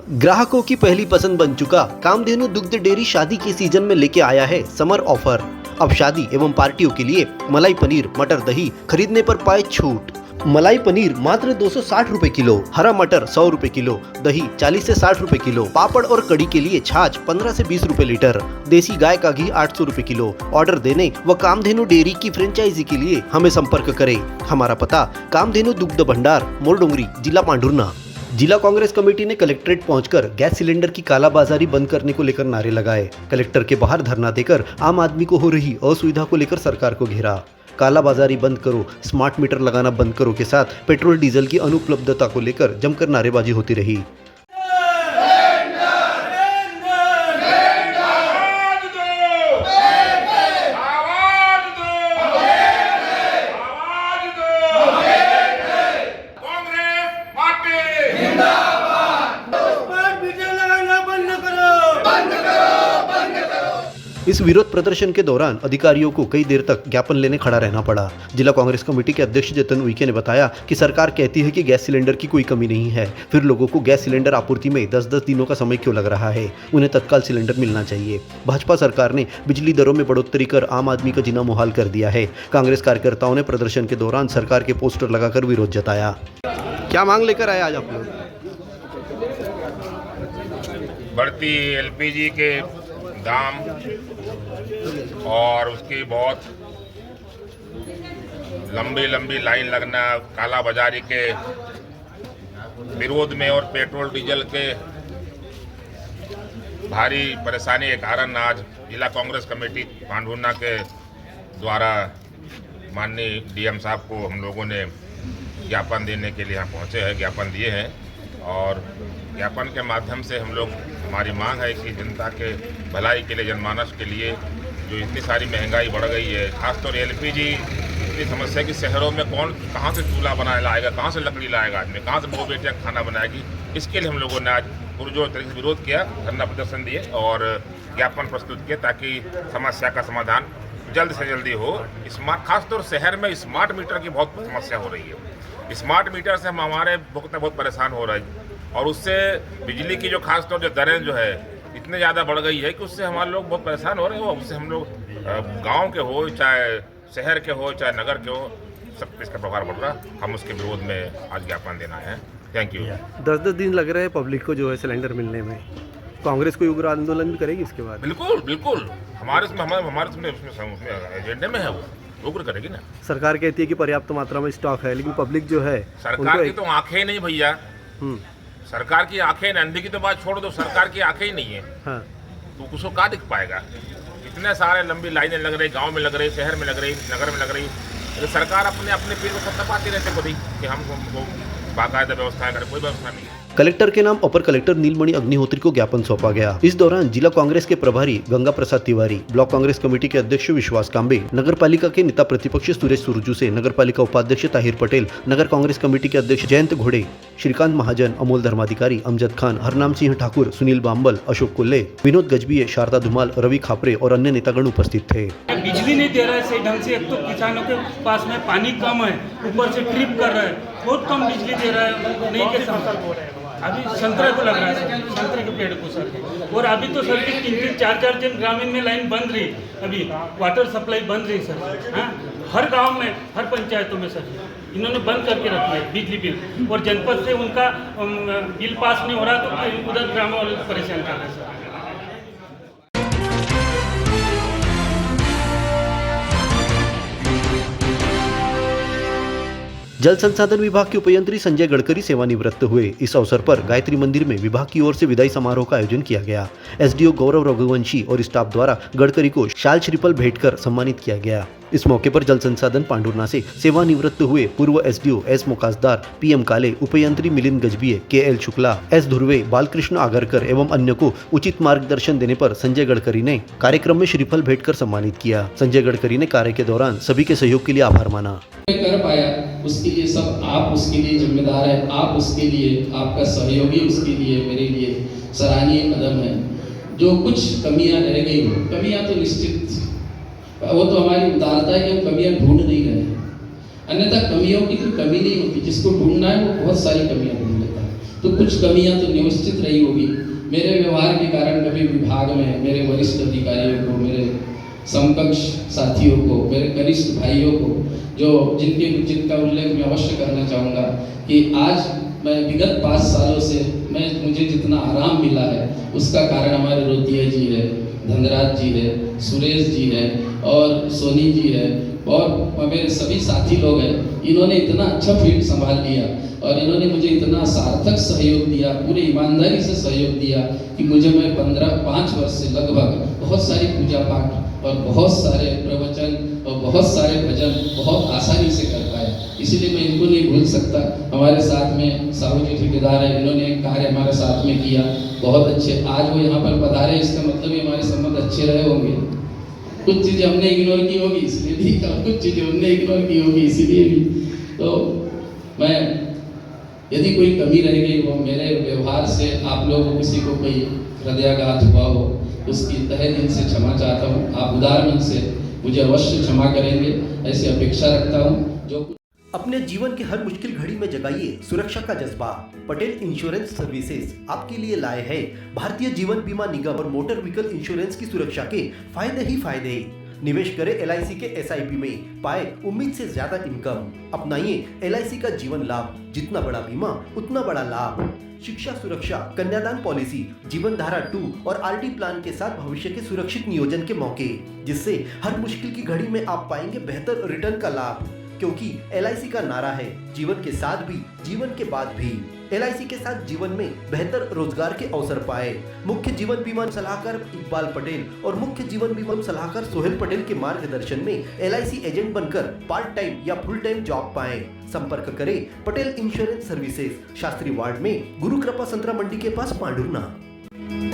ग्राहकों की पहली पसंद बन चुका कामधेनु दुग्ध डेयरी शादी के सीजन में लेके आया है समर ऑफर। अब शादी एवं पार्टियों के लिए मलाई पनीर मटर दही खरीदने पर पाए छूट। मलाई पनीर मात्र 260 रुपए किलो, हरा मटर 100 रुपए किलो, दही 40 से 60 रुपए किलो, पापड़ और कड़ी के लिए छाछ 15 से 20 रुपए लीटर, देसी गाय का घी 800 रुपए किलो। ऑर्डर देने व कामधेनु डेयरी की फ्रेंचाइजी के लिए हमें संपर्क करें। हमारा पता कामधेनु दुग्ध भंडार, मोरडोंगरी, जिला पांडुरना। जिला कांग्रेस कमेटी ने कलेक्ट्रेट पहुंचकर गैस सिलेंडर की कालाबाजारी बंद करने को लेकर नारे लगाए। कलेक्टर के बाहर धरना देकर आम आदमी को हो रही असुविधा को लेकर सरकार को घेरा। कालाबाजारी बंद करो, स्मार्ट मीटर लगाना बंद करो के साथ पेट्रोल डीजल की अनुपलब्धता को लेकर जमकर नारेबाजी होती रही। इस विरोध प्रदर्शन के दौरान अधिकारियों को कई देर तक ज्ञापन लेने खड़ा रहना पड़ा। जिला कांग्रेस कमेटी के अध्यक्ष जतन उइके ने बताया कि सरकार कहती है कि गैस सिलेंडर की कोई कमी नहीं है, फिर लोगों को गैस सिलेंडर आपूर्ति में 10-10 दिनों का समय क्यों लग रहा है? उन्हें तत्काल सिलेंडर मिलना चाहिए। भाजपा सरकार ने बिजली दरों में बढ़ोतरी कर आम आदमी का जीना मुहाल कर दिया है। कांग्रेस कार्यकर्ताओं ने प्रदर्शन के दौरान सरकार के पोस्टर लगाकर विरोध जताया। क्या मांग लेकर आए आज आप लोग? बढ़ती एलपीजी के दाम और उसकी बहुत लंबी लाइन लगना, काला बाजारी के विरोध में और पेट्रोल डीजल के भारी परेशानी के कारण आज जिला कांग्रेस कमेटी पांडुरना के द्वारा माननीय डीएम साहब को हम लोगों ने ज्ञापन देने के लिए यहाँ पहुँचे हैं, ज्ञापन दिए हैं। और ज्ञापन के माध्यम से हम लोग, हमारी मांग है कि जनता के भलाई के लिए, जनमानस के लिए जो इतनी सारी महंगाई बढ़ गई है, खासतौर एलपीजी इतनी समस्या कि शहरों में कौन कहाँ से चूल्हा बना लाएगा, कहाँ से लकड़ी लाएगा आदमी, कहाँ से बहू बेटियाँ खाना बनाएगी। इसके लिए हम लोगों ने आज पुरजोर तरीके से विरोध किया, धरना प्रदर्शन दिए और ज्ञापन प्रस्तुत किए ताकि समस्या का समाधान जल्द से जल्दी हो। खासतौर शहर में स्मार्ट मीटर की बहुत समस्या हो रही है। स्मार्ट मीटर से हम हमारे भुगतान बहुत परेशान हो रहे हैं और उससे बिजली की जो खासतौर जो दरें जो है इतने ज़्यादा बढ़ गई है कि उससे हमारे लोग बहुत परेशान हो रहे हो। उससे हम लोग गांव के हो, चाहे शहर के हो, चाहे नगर के हो, सब इसका प्रभाव बढ़ रहा। हम उसके विरोध में आज ज्ञापन देना है। Thank you. 10-10 दिन लग रहे हैं पब्लिक को जो है सिलेंडर मिलने में। कांग्रेस कोई उग्र आंदोलन भी करेगी इसके बाद? बिल्कुल हमारे एजेंडे में है, वो उग्र करेगी ना। सरकार कहती है कि पर्याप्त मात्रा में स्टॉक है, लेकिन पब्लिक जो है सरकार की तो आंखें ही नहीं भैया। सरकार की आंखें, अंधे की तो बात छोड़ दो, सरकार की आंखें ही नहीं है। हाँ। तो उसको क्या दिख पाएगा? इतने सारे लंबी लाइनें लग रही, गांव में लग रही, शहर में लग रही, नगर में लग रही। तो सरकार अपने पीर को थपथपाती रहते खुद ही कि हमको बाकायदा व्यवस्था है, कोई व्यवस्था नहीं है। कलेक्टर के नाम अपर कलेक्टर नीलमणि अग्निहोत्री को ज्ञापन सौंपा गया। इस दौरान जिला कांग्रेस के प्रभारी गंगा प्रसाद तिवारी, ब्लॉक कांग्रेस कमेटी के अध्यक्ष विश्वास कांबे, नगर पालिका के नेता प्रतिपक्ष सुरेश सुरजू से नगर पालिका उपाध्यक्ष ताहिर पटेल, नगर कांग्रेस कमेटी के अध्यक्ष जयंत घोड़े, श्रीकांत महाजन, अमोल धर्माधिकारी, अमजद खान, हरनाम सिंह ठाकुर, सुनील बांबल, अशोक कुल्ले, विनोद गजबिये, शारदा धुमाल, रवि खापरे और अन्य नेतागण उपस्थित थे। बिजली नहीं दे रहा है सही ढंग से। एक तो किसानों के पास में पानी कम है, ऊपर से ट्रिप कर रहा है, बहुत कम बिजली दे रहा है। नहीं के अभी संतरे को लग रहा है, संतरे के पेड़ को सर। और अभी तो सर की 3-4 दिन ग्रामीण में लाइन बंद रही, अभी वाटर सप्लाई बंद रही सर। हाँ, हर गांव में, हर पंचायतों में सर इन्होंने बंद करके रखा है बिजली बिल। और जनपद से उनका बिल पास नहीं हो रहा तो उधर ग्रामीण वाले परेशान कर रहे हैं सर। जल संसाधन विभाग के उपयंत्री संजय गडकरी सेवानिवृत्त हुए। इस अवसर पर गायत्री मंदिर में विभाग की ओर से विदाई समारोह का आयोजन किया गया। एसडीओ गौरव रघुवंशी और स्टाफ द्वारा गडकरी को शाल श्रीफल भेंट कर सम्मानित किया गया। इस मौके पर जल संसाधन पांडुरना से सेवानिवृत्त हुए पूर्व एसडीओ एस मुकासदार, पीएम काले, उपयंत्री मिलिंद गजबिये, केएल शुक्ला, एस धुर्वे, बालकृष्ण आगरकर एवं अन्य को उचित मार्गदर्शन देने पर संजय गडकरी ने कार्यक्रम में श्रीफल भेंट कर सम्मानित किया। संजय गडकरी ने कार्य के दौरान सभी के सहयोग के लिए आभार माना। कर पाया उसके लिए सब आप उसके लिए जिम्मेदार है, आप उसके लिए, आपका सहयोगी उसके लिए मेरे लिए सराहनीय कदम है। जो कुछ कमियां रह गई, कमियां तो निश्चित, वो तो हमारी उदारता है कि हम कमियां ढूंढ नहीं रहे। अन्यथा कमियों की कोई कमी नहीं होती, जिसको ढूंढना है वो बहुत सारी कमियां ढूंढ लेता है। तो कुछ कमियां तो निश्चित रही होगी। मेरे व्यवहार के कारण कभी विभाग में मेरे वरिष्ठ अधिकारियों को, मेरे समकक्ष साथियों को, मेरे कनिष्ठ भाइयों को, जिनका उल्लेख मैं अवश्य करना चाहूँगा कि आज मैं विगत 5 सालों से मुझे जितना आराम मिला है उसका कारण हमारे रोतिया जी है, धनराज जी है, सुरेश जी है और सोनी जी है और मेरे सभी साथी लोग हैं। इन्होंने इतना अच्छा फील्ड संभाल लिया और इन्होंने मुझे इतना सार्थक सहयोग दिया, पूरी ईमानदारी से सहयोग दिया कि मैं 5 वर्ष से लगभग बहुत सारी पूजा पाठ और बहुत सारे प्रवचन और बहुत सारे भजन बहुत आसानी से कर पाया। इसीलिए मैं इनको नहीं भूल सकता। हमारे साथ में साहू जी ठेकेदार है, इन्होंने एक कार्य हमारे साथ में किया बहुत अच्छे। आज वो यहाँ पर पधारे, इसका मतलब ही हमारे संबंध अच्छे रहे होंगे। कुछ चीज़ें हमने इग्नोर की होगी इसलिए भी, कुछ चीज़ें हमने इग्नोर की होगी इसीलिए भी। तो मैं यदि कोई कमी रह गई हो मेरे व्यवहार से, आप लोगों को किसी को कोई हृदयाघात हुआ हो, उसकी तहे दिल से क्षमा चाहता हूँ। आप उदार मन से मुझे अवश्य क्षमा करेंगे, ऐसी अपेक्षा रखता हूँ। जो अपने जीवन की हर मुश्किल घड़ी में जगाइए सुरक्षा का जज्बा। पटेल इंश्योरेंस सर्विसेज आपके लिए लाए हैं भारतीय जीवन बीमा निगम और मोटर व्हीकल इंश्योरेंस की सुरक्षा के फायदे ही फायदे। निवेश करें LIC के SIP में, पाए उम्मीद से ज्यादा इनकम। अपनाइए LIC का जीवन लाभ, जितना बड़ा बीमा उतना बड़ा लाभ। शिक्षा सुरक्षा, कन्यादान पॉलिसी, जीवन धारा 2 और RD प्लान के साथ भविष्य के सुरक्षित नियोजन के मौके, जिससे हर मुश्किल की घड़ी में आप पाएंगे बेहतर रिटर्न का लाभ। क्योंकि LIC का नारा है जीवन के साथ भी जीवन के बाद भी। LIC के साथ जीवन में बेहतर रोजगार के अवसर पाए। मुख्य जीवन बीमा सलाहकार इकबाल पटेल और मुख्य जीवन बीमा सलाहकार सोहेल पटेल के मार्गदर्शन में LIC एजेंट बनकर पार्ट टाइम या फुल टाइम जॉब पाएं। संपर्क करें Patel insurance services, Shastri ward में, गुरु कृपा संतरा मंडी के पास, पांडुरना।